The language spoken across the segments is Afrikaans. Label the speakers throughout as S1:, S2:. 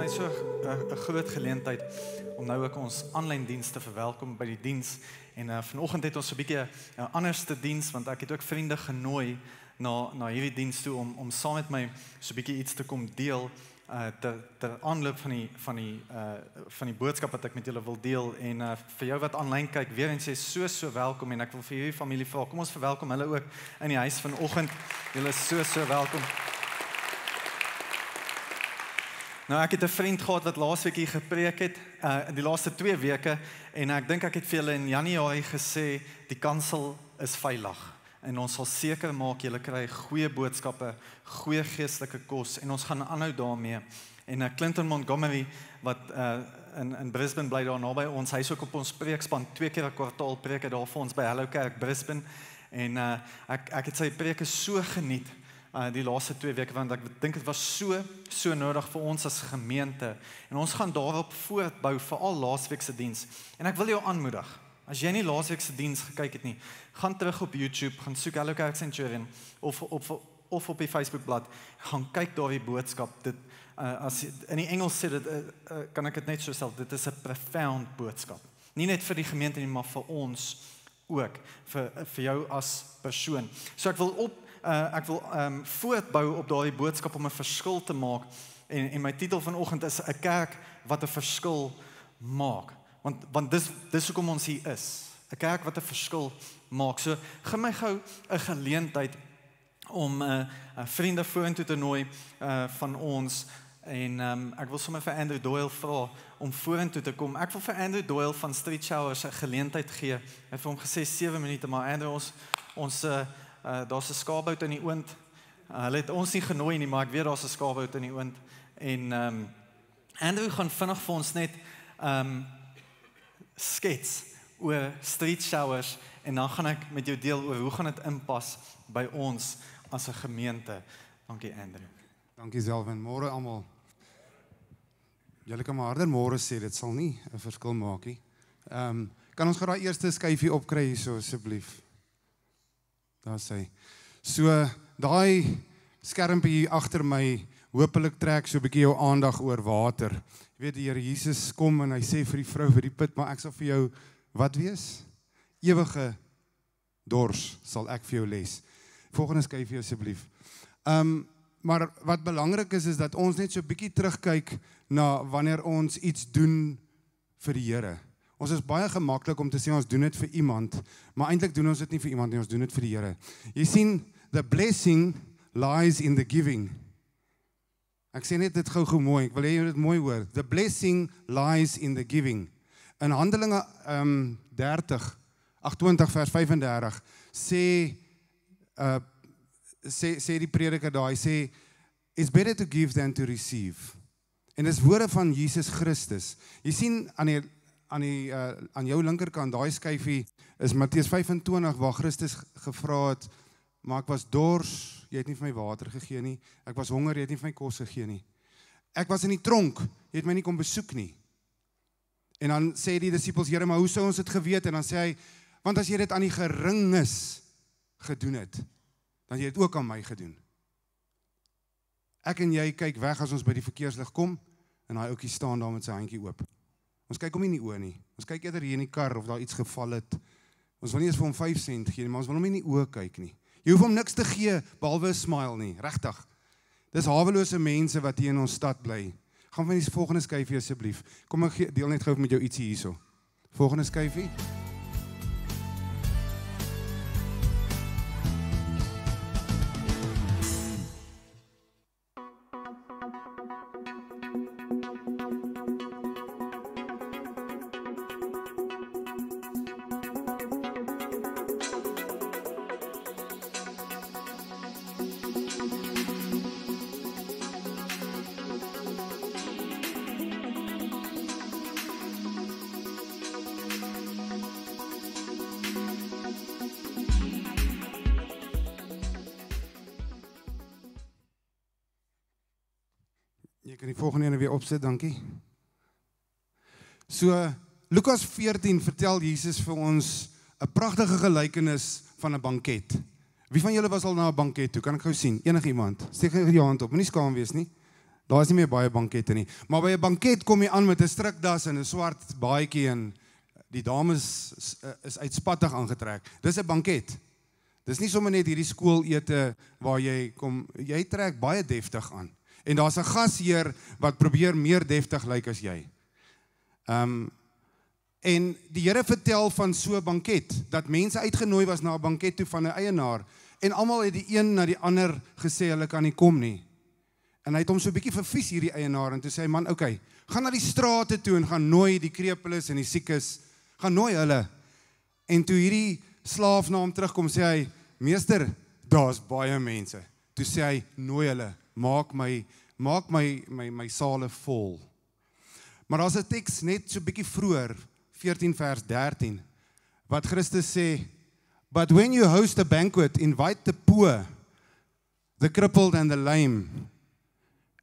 S1: my so 'n groot geleentheid om nou ook ons aanlyn diens te verwelkom by die diens. En vanoggend het ons 'n bietjie 'n anderste diens, want ek het ook vriende genooi na hierdie diens toe om saam met my so 'n bietjie iets te kom deel ter aanloop van die boodskap wat ek met julle wil deel. En vir jou wat aanlyn kyk, weer eens is so welkom, en ek wil vir hierdie familie vra, kom ons verwelkom hulle ook in die huis vanoggend. Julle is so welkom. Nou, ek het 'n vriend gehad wat laasweek hier gepreek het, die laaste 2 weke, en ek dink ek het vir julle in Januarie gesê, die kansel is veilig, en ons sal seker maak, julle kry goeie boodskappe, goeie geestelike kos, en ons gaan aanhou daarmee. En Clinton Montgomery, wat in Brisbane bly daar naby ons, hy is ook op ons preekspan, 2 keer 'n kwartaal preek hy daar vir ons by Hallow Kerk Brisbane, en ek het sy preke so geniet, die laaste 2 weke, want ek dink dit was so nodig vir ons as gemeente, en ons gaan daarop voortbou, veral laasweek se diens, en ek wil jou aanmoedig, as jy nie laasweek se diens gekyk het nie, gaan terug op YouTube, gaan soek Hallow Kerk Centurion, of op die Facebookblad, gaan kyk daar die boodskap, as in die Engels sê dit, kan ek dit net so stel, dit is 'n profound boodskap, nie net vir die gemeente nie, maar vir ons ook, vir jou as persoon. So ek wil voortbou op daardie boodskap om 'n verskil te maak, en my titel vanoggend is 'n kerk wat 'n verskil maak, want dis hoekom ons hier is, 'n kerk wat 'n verskil maak. So gee my gou 'n geleentheid om vriende vorentoe te nooi van ons, en ek wil sommer vir Andrew Doyle vra om vorentoe te kom. Ek wil vir Andrew Doyle van Street Showers 'n geleentheid gee. Hy het vir hom gesê 7 minute, maar Andrew, daar's 'n skaapbout in die oond. Hulle het ons nie genooi nie, maar ek weet daar's 'n skaapbout in die oond. En Andrew gaan vinnig vir ons net skets oor Street Showers, en dan gaan ek met jou deel oor hoe gaan dit inpas by ons as 'n gemeente. Dankie, Andrew.
S2: Dankie Selwyn. Môre almal. Julle kan maar harder môre sê, dit sal nie 'n verskil maak nie. Kan ons gou daai eerste skyfie opkry hierso asseblief? Daar sê. So daai skermpie hier agter my, hopelik trek so 'n bietjie jou aandag oor water. Jy weet, die Here Jesus kom en hy sê vir die vrou by die put, maar ek sal vir jou wat wees? Ewige dors sal ek vir jou les. Volgende skyfie asseblief. Maar wat belangrik is dat ons net so 'n bietjie terugkyk na wanneer ons iets doen vir die Here. Ons is baie gemaklik om te sê ons doen dit vir iemand, maar eintlik doen ons dit nie vir iemand nie, ons doen dit vir die Here. Jy sien, the blessing lies in the giving. Ek sê net dit gou mooi, ek wil hê jy moet dit mooi hoor. The blessing lies in the giving. In Handelinge 28 vers 35 sê die prediker daar, hy sê, it's better to give than to receive. En dis woorde van Jesus Christus. Jy sien aan jou linkerkant, daai skyfie is Matteus 25, waar Christus gevra het, maar ek was dors, jy het nie vir my water gegee nie, ek was honger, jy het nie vir my kos gegee nie. Ek was in die tronk, jy het my nie kom besoek nie. En dan sê die disippels, Here, maar hoe sou ons dit geweet? En dan sê hy, want as jy dit aan die geringes gedoen het, dan jy het ook aan my gedoen. Ek en jy kyk weg as ons by die verkeerslig kom, en hy ouetjie staan daar met sy handjie oop. Ons kyk hom nie in die oë nie. Ons kyk eerder hier in die kar of daar iets geval het. Ons wil nie eens vir hom 5 sent gee nie, maar ons wil hom nie in die oë kyk nie. Jy hoef hom niks te gee, behalwe 'n smile nie, regtig. Dis hawelose mense wat hier in ons stad bly. Gaan van die volgende skyfie asseblief. Kom ek deel net gou met jou ietsie hierso. Volgende skyfie. Jy kan die volgende ene weer opsit, dankie. So, Lukas 14 vertel Jesus vir ons 'n pragtige gelykenis van 'n banket. Wie van julle was al na 'n banket toe? Kan ek gou sien? Enige iemand? Steek gou jou hand op. Moenie skaam wees nie. Daar is nie meer baie bankette nie. Maar by 'n banket kom jy aan met 'n strikdas en 'n swart baadjie en die dames is uitspattig aangetrek. Dis 'n banket. Dis nie sommer net hierdie skoolete waar jy kom, jy trek baie deftig aan. En daar's 'n gasheer wat probeer meer deftig lyk as jy. En die Here vertel van so 'n banket, dat mense uitgenooi was na 'n banket toe van 'n eienaar, en almal het die een na die ander gesê hulle kan nie kom nie. En hy het hom so 'n bietjie vervies hierdie eienaar en toe sê hy, man, okay, gaan na die strate toe en gaan nooi die krepeles en die siekes, gaan nooi hulle. En toe hierdie slaaf na hom terugkom, sê hy, meester, daar's baie mense. Toe sê hy, nooi hulle, maak my sale vol. Maar daar's 'n teks net so 'n bietjie vroeër, 14 vers 13, wat Christus sê, but when you host a banquet, invite the poor, the crippled and the lame,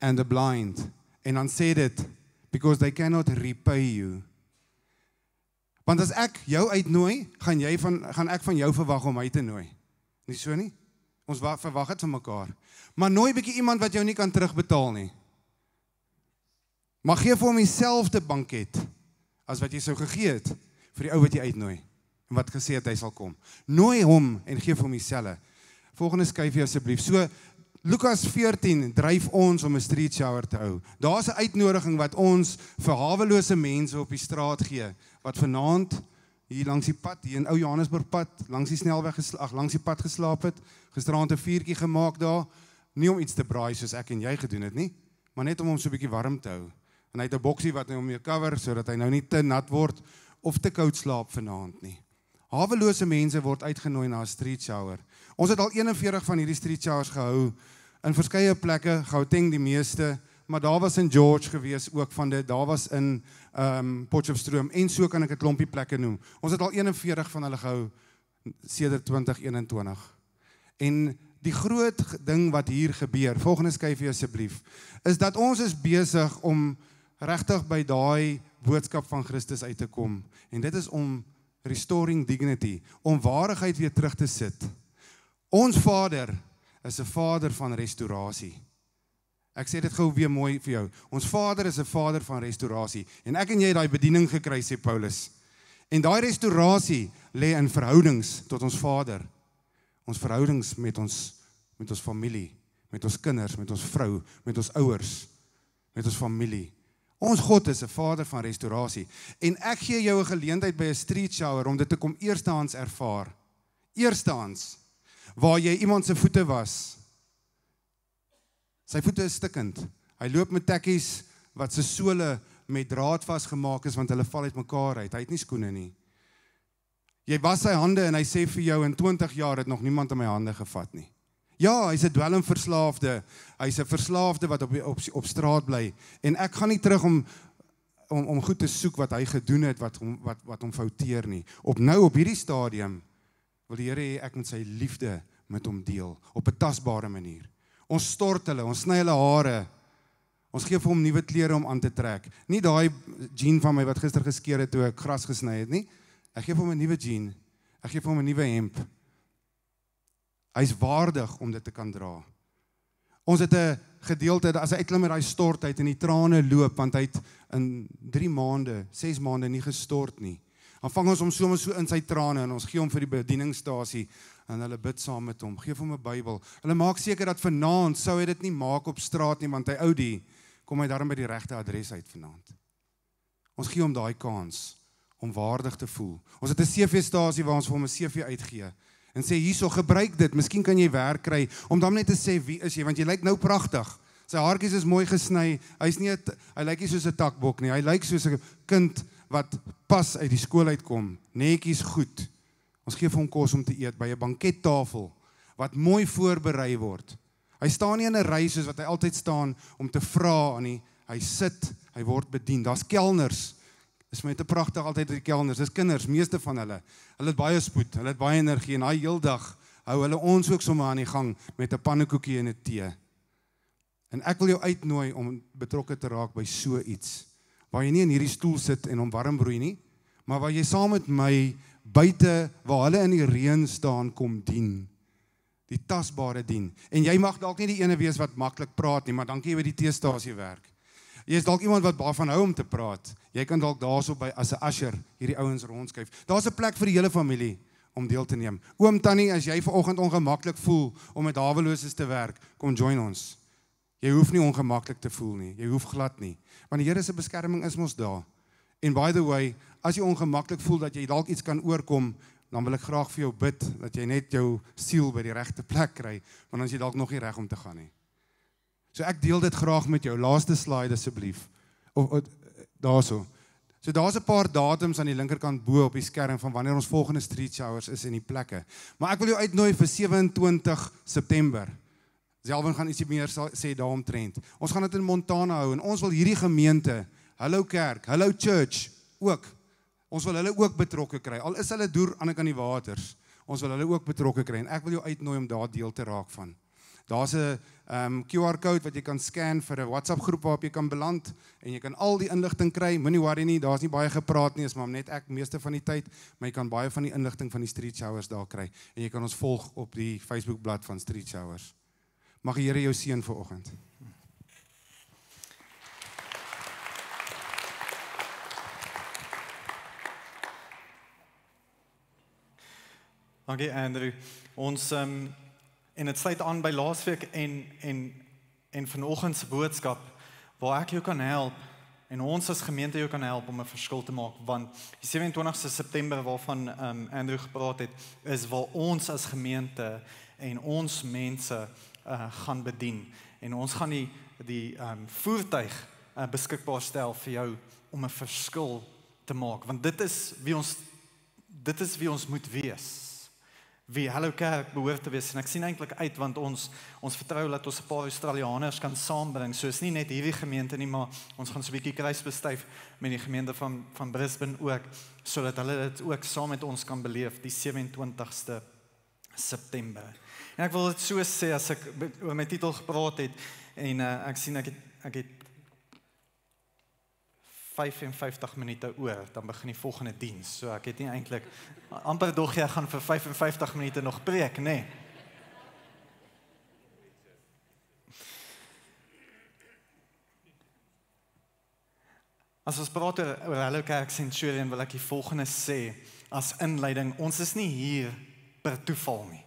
S2: and the blind. En dan sê dit, because they cannot repay you. Want as ek jou uitnooi, gaan ek van jou verwag om my te nooi. Nie so nie? Ons verwag dit van mekaar. Maar nooi bietjie iemand wat jou nie kan terugbetaal nie. Maar gee vir hom dieselfde banket as wat jy sou gegee het vir die ou wat jy uitnooi en wat gesê het hy sal kom. Nooi hom en gee vir hom dieselfde. Volgende skyfie asseblief. So Lukas 14 dryf ons om 'n street shower te hou. Daar's 'n uitnodiging wat ons vir hawelose mense op die straat gee, wat vanaand hier langs die pad, hier in Ou Johannesburg pad, langs die snelweg langs die pad geslaap het, gisteraand 'n vuurtjie gemaak daar, nie om iets te braai soos ek en jy gedoen het nie, maar net om hom so 'n bietjie warm te hou. En hy het 'n boksie wat hy hom mee cover, sodat hy nou nie te nat word of te koud slaap vanaand nie. Hawelose mense word uitgenooi na 'n street shower. Ons het al 41 van hierdie street showers gehou, in verskeie plekke, Gauteng die meeste, maar daar was in George gewees ook van dit, daar was in Potchefstroom, en so kan ek 'n klompie plekke noem. Ons het al 41 van hulle gehou, sedert 2021. En die groot ding wat hier gebeur, volgende skyfie asseblief, is dat ons is besig om regtig by daai boodskap van Christus uit te kom. En dit is om restoring dignity, om waardigheid weer terug te sit. Ons Vader is 'n Vader van restaurasie. Ek sê dit gou weer mooi vir jou. Ons Vader is 'n Vader van restaurasie. En ek en jy het daai bediening gekry, sê Paulus. En daai restaurasie lê in verhoudings tot ons Vader. Ons verhoudings met ons familie, met ons kinders, met ons vrou, met ons ouers, met ons familie. Ons God is 'n Vader van restaurasie. En ek gee jou 'n geleentheid by 'n street shower om dit te kom eerstehands ervaar. Eerstehands, waar jy iemand se voete was. Sy voete is stikkend. Hy loop met tekkies wat se sole met draad vasgemaak is, want hulle val uit mekaar uit. Hy het nie skoene nie. Jy was sy hande en hy sê vir jou, in 20 jaar het nog niemand in my hande gevat nie. Ja, hy's 'n dwelmverslaafde. Hy's 'n verslaafde wat op straat bly. En ek gaan nie terug om goed te soek wat hy gedoen het, wat hom fouteer nie. Op hierdie stadium wil die Here hê ek moet sy liefde met hom deel, op 'n tasbare manier. Ons stort hulle, ons sny hulle hare, ons gee vir hom nuwe klere om aan te trek. Nie daai jean van my wat gister geskeur het toe ek gras gesny het nie. Ek gee vir hom 'n nuwe jean, ek gee vir hom 'n nuwe hemp. Hy's waardig om dit te kan dra. Ons het 'n gedeelte, as hy uitklim met daai stortheid en die trane loop, want hy het in 3 maande, 6 maande nie gestort nie. Dan vang ons hom soms so in sy trane en ons gee hom vir die bedieningsstasie en hulle bid saam met hom, gee vir hom 'n Bybel. Hulle maak seker dat vanaand sou hy dit nie maak op straat nie, want hy oudie, kom hy daarom by die regte adres uit vanaand. Ons gee hom daai kans om waardig te voel. Ons het 'n CV-stasie waar ons vir hom 'n CV uitgee en sê hierso, gebruik dit, miskien kan jy werk kry, om dan net te sê wie is jy, want jy lyk nou pragtig. Sy haartjies is mooi gesny, hy lyk nie soos 'n takbok nie, hy lyk soos 'n kind wat pas uit die skool uitkom, netjies goed. Ons gee vir hom kos om te eet by 'n bankettafel wat mooi voorberei word. Hy staan nie in 'n ry soos wat hy altyd staan om te vra nie. Hy sit, hy word bedien. Daar's kelners. Dis my te pragtig altyd die kelners. Dis kinders, meeste van hulle. Hulle het baie spoed, hulle het baie energie en daai heeldag hou hulle ons ook sommer aan die gang met 'n pannekoekie en 'n tee. En ek wil jou uitnooi om betrokke te raak by so iets, waar jy nie in hierdie stoel sit en hom warm broei nie, maar waar jy saam met my buite, waar hulle in die reën staan, kom dien. die tasbare dien. En jy mag dalk nie die ene wees wat maklik praat nie, maar dankie jy by die teestasie werk. Jy is dalk iemand wat baie van hou om te praat. Jy kan dalk daarso by as 'n usher hierdie ouens rondskuif. Daar's 'n plek vir die hele familie om deel te neem. Oom Tannie, as jy vanoggend ongemaklik voel om met haweloses te werk, kom join ons. Jy hoef nie ongemaklik te voel nie. Jy hoef glad nie. Want die Here se beskerming is mos daar. En by the way, as jy ongemaklik voel dat jy dalk iets kan oorkom, dan wil ek graag vir jou bid dat jy net jou siel by die regte plek kry, want dan is jy dalk nog nie reg om te gaan nie. So ek deel dit graag met jou. Laaste slide asseblief. Of daarso. So daar's 'n paar datums aan die linkerkant bo op die skerm van wanneer ons volgende street showers is in die plekke. Maar ek wil jou uitnooi vir 27 September. Selwyn gaan ietsie meer sê daaromtrent. Ons gaan dit in Montana hou en ons wil hierdie gemeente, hallo kerk, hallo church ook. Ons wil hulle ook betrokke kry. Al is hulle deur aan die kant die waters. Ons wil hulle ook betrokke kry en ek wil jou uitnooi om daar deel te raak van. Daar's 'n QR-code wat jy kan scan vir 'n WhatsApp groep waarop jy kan beland en jy kan al die inligting kry. Moenie worry nie, daar's nie baie gepraat nie, is maar net ek meeste van die tyd, maar jy kan baie van die inligting van die Street Showers daar kry en jy kan ons volg op die Facebookblad van Street Showers. Mag die Here jou seën vanoggend.
S1: Dankie Andrew. Ons en dit sluit aan by laasweek en vanoggend se boodskap waar ek jou kan help en ons as gemeente jou kan help om 'n verskil te maak, want die 27ste September waarvan Andrew gepraat het, is waar ons as gemeente en ons mense gaan bedien en ons gaan die voertuig beskikbaar stel vir jou om 'n verskil te maak, want dit is wie ons moet wees. Wie Hallo Kerk behoort te wees en ek sien eintlik uit want ons vertrou dat ons 'n paar Australiërs kan saambring. So is nie net hierdie gemeente nie, maar ons gaan so 'n bietjie kruisbestuif met die gemeente van Brisbane ook, sodat hulle dit ook saam met ons kan beleef die 27ste September. En ek wil dit so sê as ek oor my titel gepraat het en ek sien ek het 55 minute oor, dan begin die volgende diens. So ek het nie eintlik amper dog jy gaan vir 55 minute nog preek, nee. As ons praat oor Hallo Kerk Centurion, wil ek die volgende sê as inleiding. Ons is nie hier per toeval nie.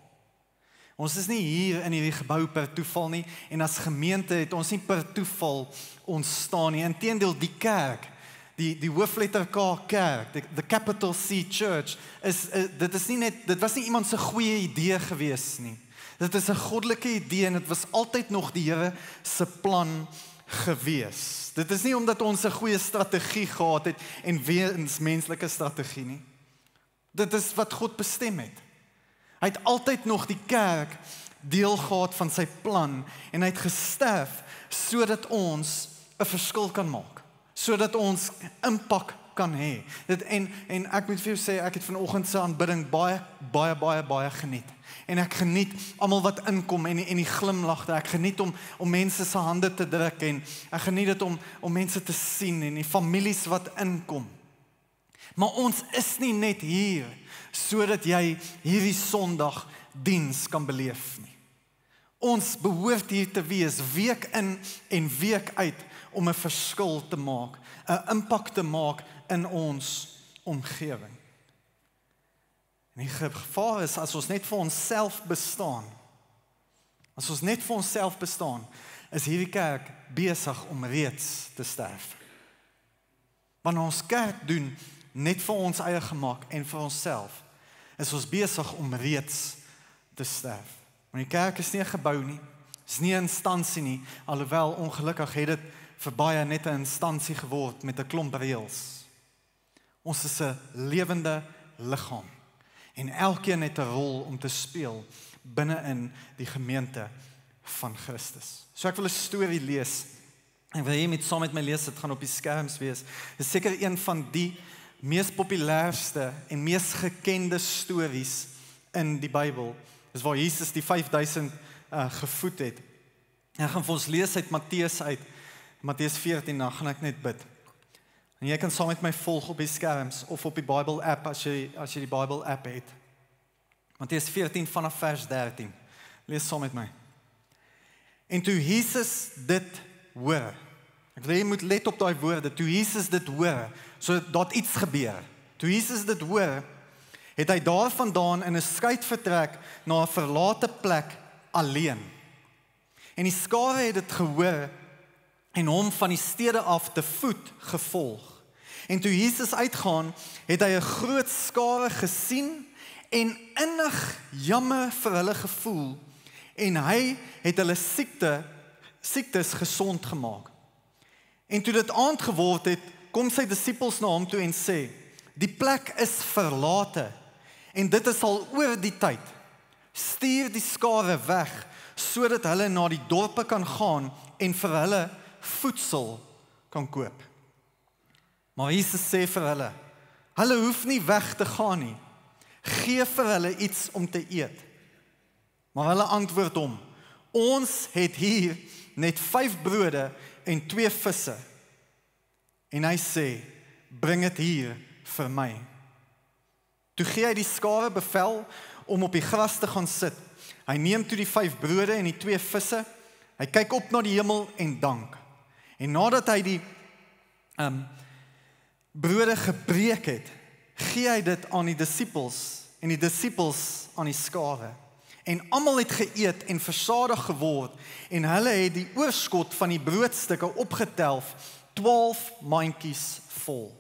S1: Ons is nie hier in hierdie gebou per toeval nie en as gemeente het ons nie per toeval ontstaan nie. Inteendeel die kerk, die hoofletter K kerk, the capital C church, dit was nie iemand se goeie idee gewees nie. Dit is 'n goddelike idee en dit was altyd nog die Here se plan gewees. Dit is nie omdat ons 'n goeie strategie gehad het en weer 'n menslike strategie nie. Dit is wat God bestem het. Hy het altyd nog die kerk deel gehad van sy plan en hy het gesterf sodat ons 'n verskil kan maak, sodat ons impak kan hê. En ek moet vir jou sê, ek het vanoggend se aanbidding baie geniet. En ek geniet almal wat inkom en die glimlagte. Ek geniet om mense se hande te druk en ek geniet dit om mense te sien en die families wat inkom. Maar ons is nie net hier sodat jy hierdie Sondag diens kan beleef nie. Ons behoort hier te wees week in en week uit om 'n verskil te maak, 'n impak te maak in ons omgewing. En die gevaar is as ons net vir onsself bestaan. As ons net vir onsself bestaan, is hierdie kerk besig om reeds te sterf. Wanneer ons kerk doen net vir ons eie gemaak en vir onsself, is ons besig om reeds te sterf. Want die kerk is nie 'n gebou nie, is nie 'n instansie nie, alhoewel ongelukkig het dit vir baie net 'n instansie geword met 'n klomp reëls. Ons is 'n lewende liggaam en elkeen het 'n rol om te speel binne in die gemeente van Christus. So ek wil 'n storie lees. Ek wil hê saam met my lees, dit gaan op die skerms wees. Dit is seker een van die mees populairste en mees gekende stories in die Bybel. Dis waar Jesus die 5000 gevoed het. Ek gaan vir ons lees uit Matteus 14, dan gaan ek net bid. En jy kan saam met my volg op die skerms of op die Bible app as jy die Bible app het. Matteus 14 vanaf vers 13. Lees saam met my. En toe Jesus dit hoor, ek wil jy moet let op daai woorde, toe Jesus dit hoor, so dat iets gebeur. Toe Jesus dit hoor, het hy daarvandaan in 'n skei vertrek na 'n verlate plek alleen. En die skare het dit gehoor en hom van die stede af te voet gevolg. En toe Jesus uitgaan, het hy 'n groot skare gesien en innig jammer vir hulle gevoel en hy het hulle siektes gesond gemaak. En toe dit aand geword het, kom sy disippels na hom toe en sê, die plek is verlate en dit is al oor die tyd. Stuur die skare weg, sodat hulle na die dorpe kan gaan en vir hulle voedsel kan koop. Maar Jesus sê vir hulle hoef nie weg te gaan nie. Gee vir hulle iets om te eet. Maar hulle antwoord hom, ons het hier net 5 brode en 2 visse. En hy sê, bring dit hier vir my. Toe gee hy die skare bevel om op die gras te gaan sit. Hy neem toe die 5 brode en die 2 visse. Hy kyk op na die hemel en dank. En nadat hy die brode gebreek het, gee hy dit aan die disippels en die disippels aan die skare. En almal het geëet en versadig geword en hulle het die oorskot van die broodstukke opgetel, 12 mandjies vol.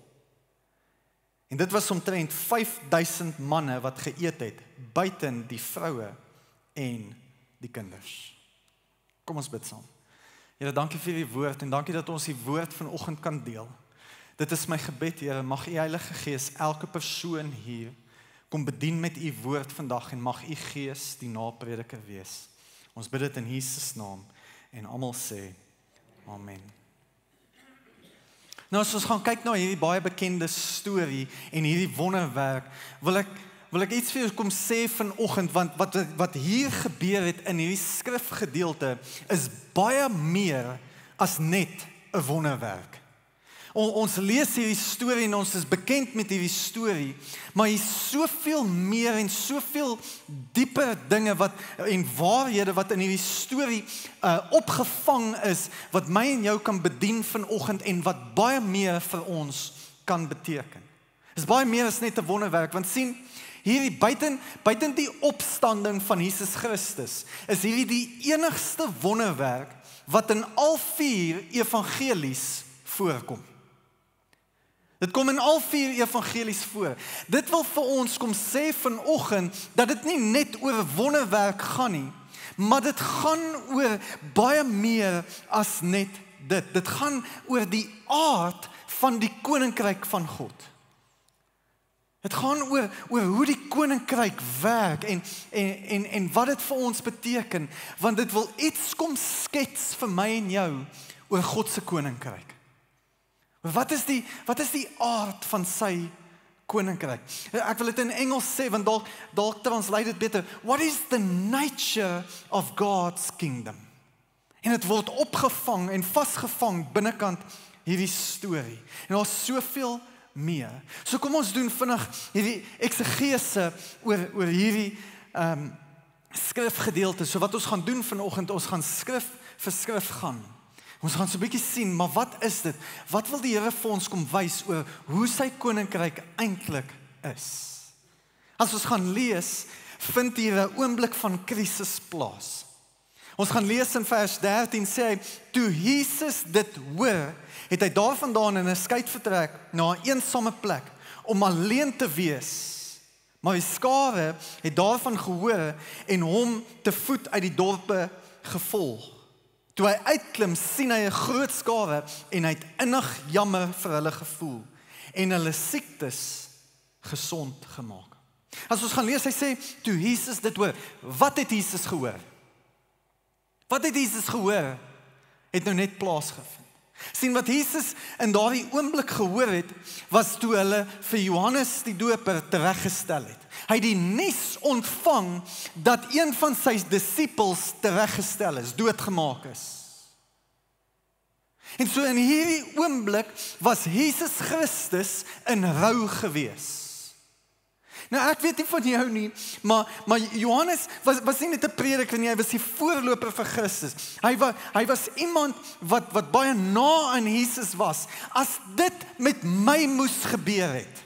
S1: En dit was omtrent 5000 manne wat geëet het, buiten die vroue en die kinders. Kom ons bid saam. Here, dankie vir die woord en dankie dat ons die woord vanoggend kan deel. Dit is my gebed, Here, mag U Heilige Gees elke persoon hier kom bedien met U woord vandag en mag U Gees die naprediker wees. Ons bid dit in Jesus naam en almal sê amen. Nou as ons gaan kyk na hierdie baie bekende storie en hierdie wonderwerk, wil ek iets vir julle kom sê vanoggend, want wat hier gebeur het in hierdie skrifgedeelte is baie meer as net 'n wonderwerk. Ons lees hierdie storie en ons is bekend met hierdie storie, maar hier is soveel meer en soveel dieper dinge en waarhede wat in hierdie storie opgevang is, wat my en jou kan bedien vanoggend en wat baie meer vir ons kan beteken. Dit is baie meer as net 'n wonderwerk, want sien, hierdie buiten die opstanding van Jesus Christus, is hierdie die enigste wonderwerk wat in al 4 evangelies voorkom. Dit kom in al 4 evangelies voor. Dit wil vir ons kom sê vanoggend dat dit nie net oor 'n wonderwerk gaan nie, maar dit gaan oor baie meer as net dit. Dit gaan oor die aard van die koninkryk van God. Dit gaan oor hoe die koninkryk werk en wat dit vir ons beteken, want dit wil iets kom skets vir my en jou oor God se koninkryk. Wat is die aard van sy koninkryk? Ek wil dit in Engels sê, want dalk translate dit beter. What is the nature of God's kingdom? En dit word opgevang en vasgevang binnekant hierdie storie. En daar's soveel meer. So kom ons doen vinnig hierdie eksegese oor hierdie skrifgedeelte. So wat ons gaan doen vanoggend, ons gaan skrif vir skrif gaan. Ons gaan so 'n bietjie sien, maar wat is dit? Wat wil die Here vir ons kom wys oor hoe sy koninkryk eintlik is? As ons gaan lees, vind hier 'n oomblik van krisis plaas. Ons gaan lees in vers 13, sê hy, toe Jesus dit hoor, het hy daarvandaan in 'n skei vertrek na 'n eensame plek om alleen te wees. Maar die skare het daarvan gehoor en hom te voet uit die dorpe gevolg. Toe hy uitklim, sien hy 'n groot skare en hy het innig jammer vir hulle gevoel en hulle siektes gesond gemaak. As ons gaan lees, hy sê, toe Jesus dit hoor, wat het Jesus gehoor? Wat het Jesus gehoor? Het nou net plaasgevind. Sien, wat Jesus in daardie oomblik gehoor het, was toe hulle vir Johannes die Doper tereggestel het. Hy het die nuus ontvang dat een van sy disippels tereggestel is, doodgemaak is. En so in hierdie oomblik was Jesus Christus in rou gewees. Nou ek weet nie van jou nie, maar Johannes was nie net 'n prediker nie, hy was die voorloper vir Christus. Hy was iemand wat baie na aan Jesus was. As dit met my moes gebeur het,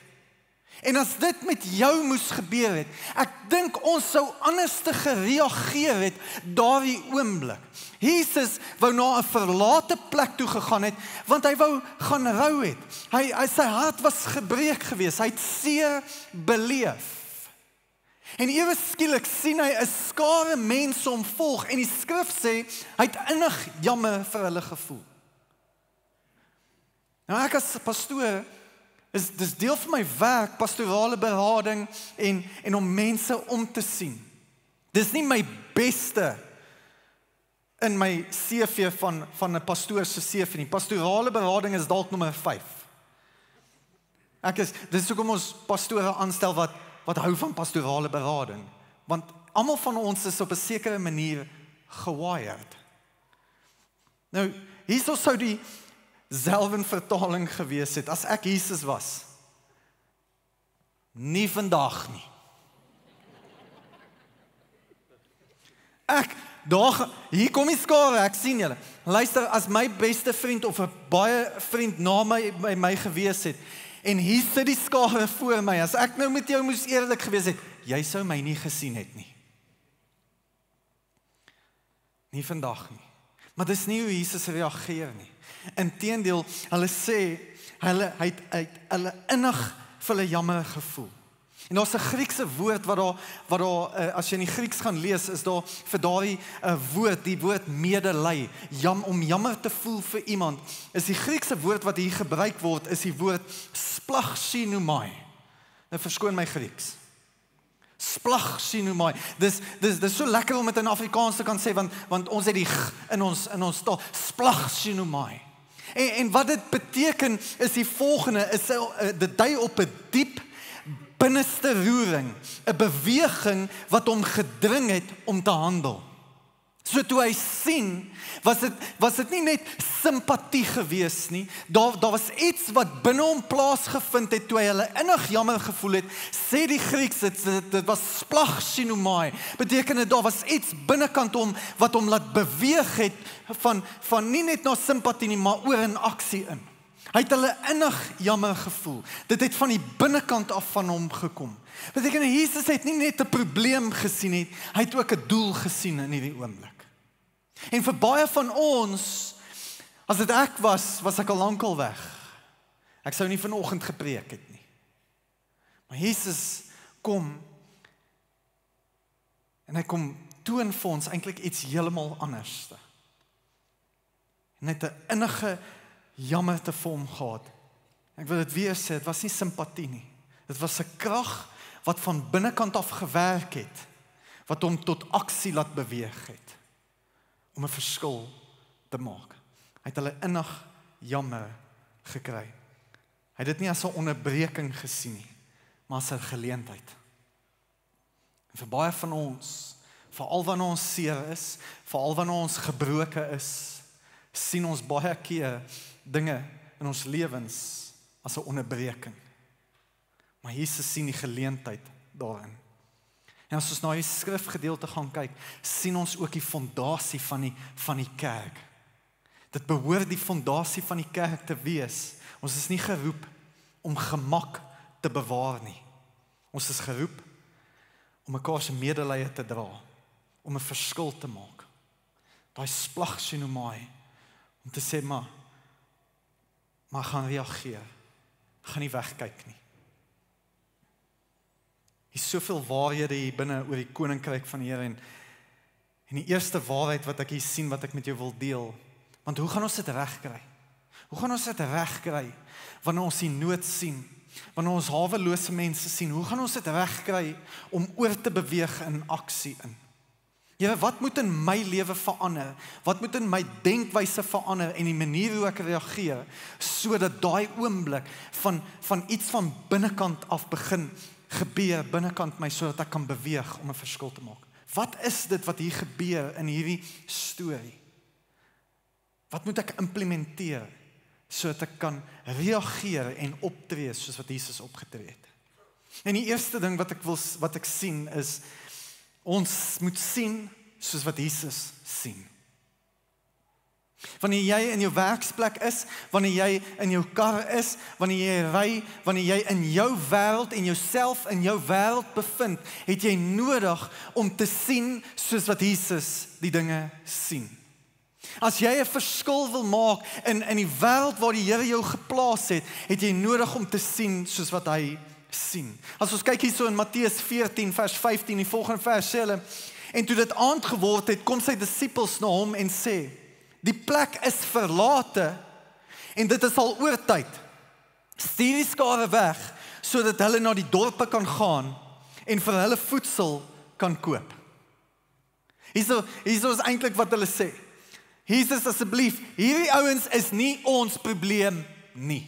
S1: en as dit met jou moes gebeur het, ek dink ons sou anders te gereageer het daardie oomblik. Jesus wou na 'n verlate plek toe gegaan het, want hy wou gaan rou het. Sy hart was gebreek geweest, hy het seer beleef. En ewe skielik sien hy 'n skare mense hom volg, en die skrif sê, hy het innig jammer vir hulle gevoel. Nou ek as pastoor, dis deel van my werk, pastorale berading en om mense om te sien. Dis nie my beste in my CV van 'n pastoor se CV nie. Pastorale berading is dalk nommer 5. Dis hoekom ons pastore aanstel wat hou van pastorale berading, want almal van ons is op 'n sekere manier gewired. Nou, hierso sou die Zelwyn vertaling gewees het, as ek Jesus was. Nie vandag nie. Hier kom die skare, ek sien julle. Luister, as my beste vriend of 'n baie vriend na my gewees het, en hier sit die skare voor my, as ek nou met jou moes eerlik gewees het, jy sou my nie gesien het nie. Nie vandag nie. Maar dis nie hoe Jesus reageer nie. Inteendeel, hulle sê, hy het hulle innig vir hulle jammer gevoel. En daar's 'n Griekse woord wat daar as jy in die Grieks gaan lees, is daar vir daardie woord, die woord medelei, om jammer te voel vir iemand, is die Griekse woord wat hier gebruik word, is die woord splagchinomai. Nou verskoon my Grieks. Splagchinomai. Dis so lekker om dit in Afrikaans te kan sê, want ons het die g in ons taal, splagchinomai. En wat dit beteken is die volgende, dit dui op 'n diep binneste roering, 'n beweging wat hom gedring het om te handel. So toe hy sien, was dit nie net simpatie gewees nie, daar was iets wat binne hom plaasgevind het, toe hy hulle innig jammer gevoel het, sê die Grieks, dit was splagchinomai, beteken dit, daar was iets binnekant hom, wat hom laat beweeg het, van nie net na simpatie nie, maar oor in aksie in. Hy het hulle innig jammer gevoel. Dit het van die binnekant af van hom gekom. Beteken, Jesus het nie net 'n probleem gesien het, hy het ook 'n doel gesien in hierdie oomblik. En vir baie van ons, as dit ek was ek al lankal weg. Ek sou nie vanoggend gepreek het nie. Maar Jesus kom, en hy kom toon vir ons eintlik iets heeltemal anders. En hy het 'n innige jammer te vir hom gehad. Ek wil dit weer sê, dit was nie simpatie nie. Dit was 'n krag wat van binnekant af gewerk het, wat hom tot aksie laat beweeg het, om 'n verskil te maak. Hy het hulle innig jammer gekry. Hy het dit nie as 'n onderbreking gesien nie, maar as 'n geleentheid. En vir baie van ons, veral wanneer ons seer is, veral wanneer ons gebroke is, sien ons baie keer dinge in ons lewens as 'n onderbreking. Maar Jesus sien die geleentheid daarin. En as ons na die skrifgedeelte gaan kyk, sien ons ook die fondasie van die kerk. Dit behoort die fondasie van die kerk te wees. Ons is nie geroep om gemak te bewaar nie. Ons is geroep om mekaar se medelee te dra, om 'n verskil te maak. Daai splagchinomai, om te sê, maar gaan reageer, gaan nie wegkyk nie. Hier is soveel waarhede hier binne oor die koninkryk van die Here, en die eerste waarheid wat ek hier sien, wat ek met jou wil deel, want hoe gaan ons dit regkry? Hoe gaan ons dit regkry, wanneer ons die nood sien, wanneer ons hawelose mense sien, hoe gaan ons dit regkry, om oor te beweeg in aksie in? Here, wat moet in my lewe verander? Wat moet in my denkwyse verander en die manier hoe ek reageer, sodat daai oomblik van iets van binnekant af begin gebeur binnekant my, sodat ek kan beweeg om 'n verskil te maak? Wat is dit wat hier gebeur in hierdie storie? Wat moet ek implementeer, sodat ek kan reageer en optree soos wat Jesus opgetree het? En die eerste ding wat ek sien is, ons moet sien soos wat Jesus sien. Wanneer jy in jou werksplek is, wanneer jy in jou kar is, wanneer jy ry, wanneer jy in jou wêreld en jouself in jou wêreld bevind, het jy nodig om te sien soos wat Jesus die dinge sien. As jy 'n verskil wil maak in die wêreld waar die Here jou geplaas het, het jy nodig om te sien soos wat hy sien. As ons kyk hierso in Matteus 14 vers 15, die volgende vers sê hulle, en toe dit aand geword het, kom sy disippels na hom en sê, die plek is verlate en dit is al oortyd. Stuur die skare weg sodat hulle na die dorpe kan gaan en vir hulle voedsel kan koop. Hierso is eintlik wat hulle sê. Jesus, asseblief, hierdie ouens is nie ons probleem nie.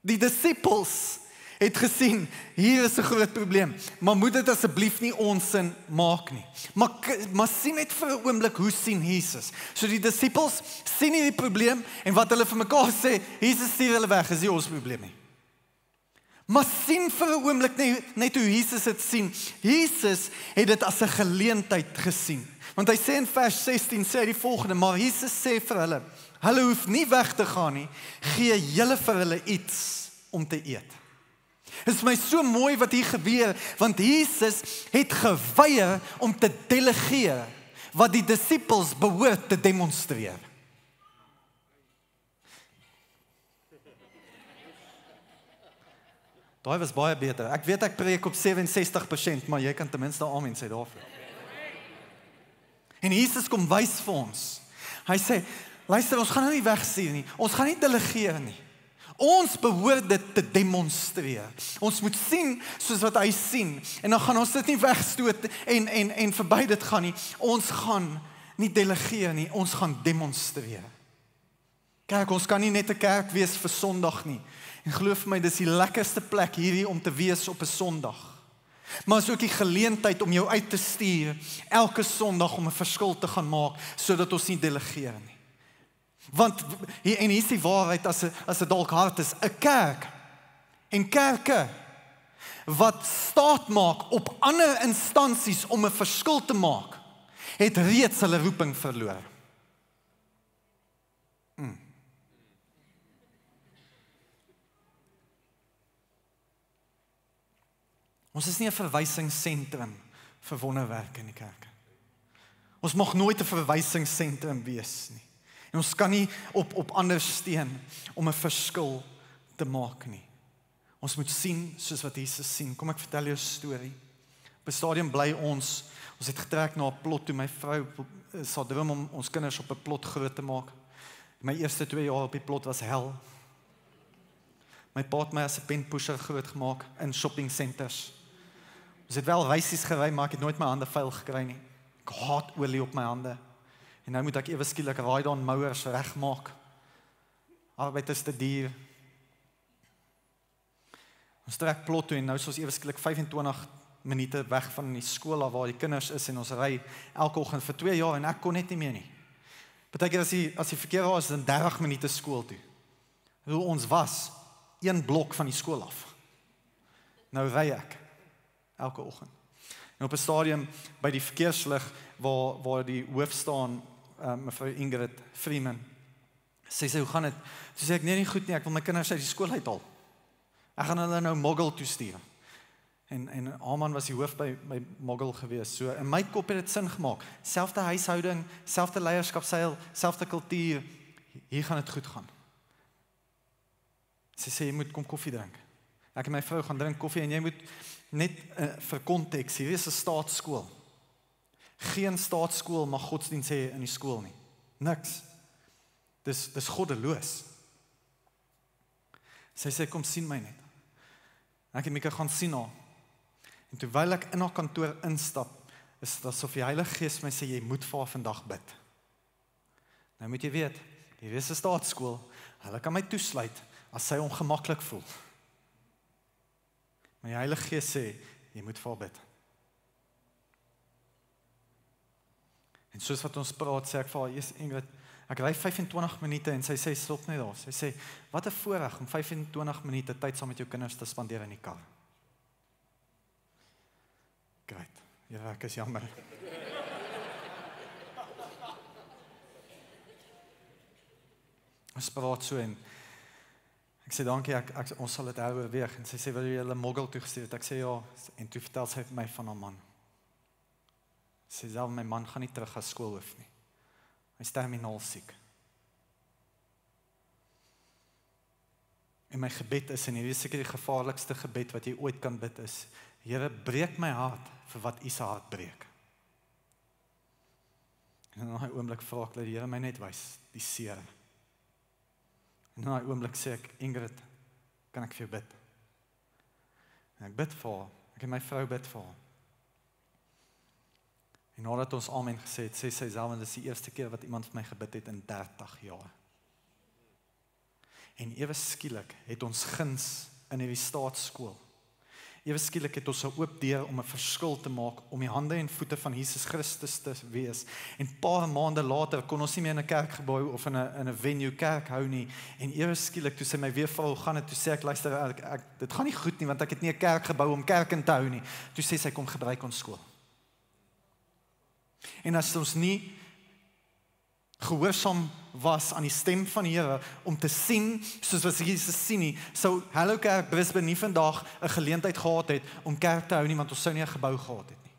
S1: Die disippels het gesien, hier is 'n groot probleem, maar moet dit asseblief nie ons sin maak nie. Maar sien net vir 'n oomblik, hoe sien Jesus? So die disippels sien hierdie probleem, en wat hulle vir mekaar sê, Jesus stuur hulle weg, is nie ons probleem nie. Maar sien vir 'n oomblik net hoe Jesus dit sien. Jesus het dit as 'n geleentheid gesien. Want hy sê in vers 16, sê hy die volgende, maar Jesus sê vir hulle hoef nie weg te gaan nie, gee julle vir hulle iets om te eet. Het is vir my so mooi wat hier gebeur, want Jesus het geweier om te delegeer wat die disippels behoort te demonstreer. Daai was baie beter. Ek weet ek preek op 67%, maar jy kan ten minste amen sê daarvoor. En Jesus kom wys vir ons. Hy sê, luister, ons gaan nou nie wegstuur nie. Ons gaan nie delegeer nie. Ons behoort dit te demonstreer. Ons moet sien soos wat hy sien. En dan gaan ons dit nie wegstoot en verby dit gaan nie. Ons gaan nie delegeer nie, ons gaan demonstreer. Kyk, ons kan nie net 'n kerk wees vir Sondag nie. En glo vir my, dis die lekkerste plek hierdie om te wees op 'n Sondag. Maar is ook die geleentheid om jou uit te stuur elke Sondag om 'n verskil te gaan maak, sodat ons nie delegeer nie. Want, en hier is die waarheid as dit dalk hard is, 'n kerk en kerke wat staat maak op ander instansies om 'n verskil te maak, het reeds hulle roeping verloor. Ons is nie 'n verwysingsentrum vir wonderwerke in die kerk. Ons mag nooit 'n verwysingsentrum wees nie. En ons kan nie op ander steun om 'n verskil te maak nie. Ons moet sien soos wat Jesus sien. Kom ek vertel jou 'n storie. Op 'n stadium bly ons het getrek na 'n plot toe my vrou sal droom om ons kinders op 'n plot groot te maak. My eerste 2 jaar op die plot was hel. My pa het my as 'n penpusher groot gemaak in shopping centers. Ons het wel reisies gery, maar ek het nooit my hande vuil gekry nie. Ek haat olie op my hande. En nou moet ek ewe skielik ride-on mowers regmaak. Arbeid is te duur. Ons trek plot toe en nou is ons ewe skielik 25 minute weg van die skool af waar die kinders is en ons ry elke oggend vir 2 jaar en ek kon net nie meer nie. Partykeer as die verkeer was, dan 30 minute skool toe. Hoe ons was 1 blok van die skool af. Nou ry ek elke oggend. En op 'n stadium by die verkeerslig waar die hoof staan, mevrou Ingrid Freeman, sê sy, hoe gaan dit? Sy sê ek, nee, nie goed nie, ek wil my kinders uit die skool uithaal. Ek gaan hulle nou Mogul toe stuur. En Haman was die hoof by Mogul gewees. So in my kop het dit sin gemaak. Selfde huishouding, selfde leierskapstyl, selfde kultuur. Hier gaan dit goed gaan. Sy sê jy moet kom koffie drink. Ek en my vrou gaan drink koffie en jy moet net vir konteks, hier is 'n staatsskool. Geen staatsskool mag godsdienst hê in die skool nie. Niks. Dis goddeloos. Sy sê kom sien my net. Ek en Mika gaan sien haar. En terwyl ek in haar kantoor instap, is dit asof die Heilige Gees my sê jy moet vir haar vandag bid. Nou moet jy weet, hier is 'n staatsskool. Hulle kan my toesluit as sy ongemaklik voel. Maar die Heilige Gees sê, jy moet vir haar bid. En soos wat ons praat, sê ek vir haar, Ingrid, ek ry 25 minute en sy sê, stop net daar. Sy sê, wat 'n voorreg om 25 minute tyd saam met jou kinders te spandeer in die kar. Ja, ek is jammer. Ons praat so en ek sê dankie, ons sal dit oorweeg. En sy sê, wil jy hulle Mogel toegestuur het? Ek sê ja, en toe vertel sy vir my van haar man. Sy sê, my man gaan nie terug as skool hoef nie. Hy is terminaal siek. En my gebed is, en hierdie is seker die gevaarlikste gebed wat jy ooit kan bid is, Here, breek my hart vir wat U se hart breek. En in daai oomblik vra ek dat die Here my net wys, die seer. En in daai oomblik sê ek, Ingrid, kan ek vir jou bid? En ek bid vir haar, ek en my vrou bid vir haar. En nadat ons amen gesê het, sê sy self, dit is die eerste keer wat iemand vir my gebid het in 30 jaar. En ewe skielik het ons guns in hierdie staatsskool. Ewe skielik het ons 'n oop deur om 'n verskil te maak, om die hande en voete van Jesus Christus te wees. En paar maande later kon ons nie meer in 'n kerkgebou of in 'n venue kerk hou nie. En ewe skielik toe sy my weer vra hoe gaan dit, toe sê ek, luister, dit gaan nie goed nie, want ek het nie 'n kerkgebou om kerk in te hou nie. Toe sê sy, kom gebruik ons skool. En as ons nie gehoorsaam was aan die stem van die Here om te sien soos wat Jesus sien nie, sou Hallo Kerk Brisbane nie vandag 'n geleentheid gehad het om kerk te hou nie, want ons sou nie 'n gebou gehad het nie.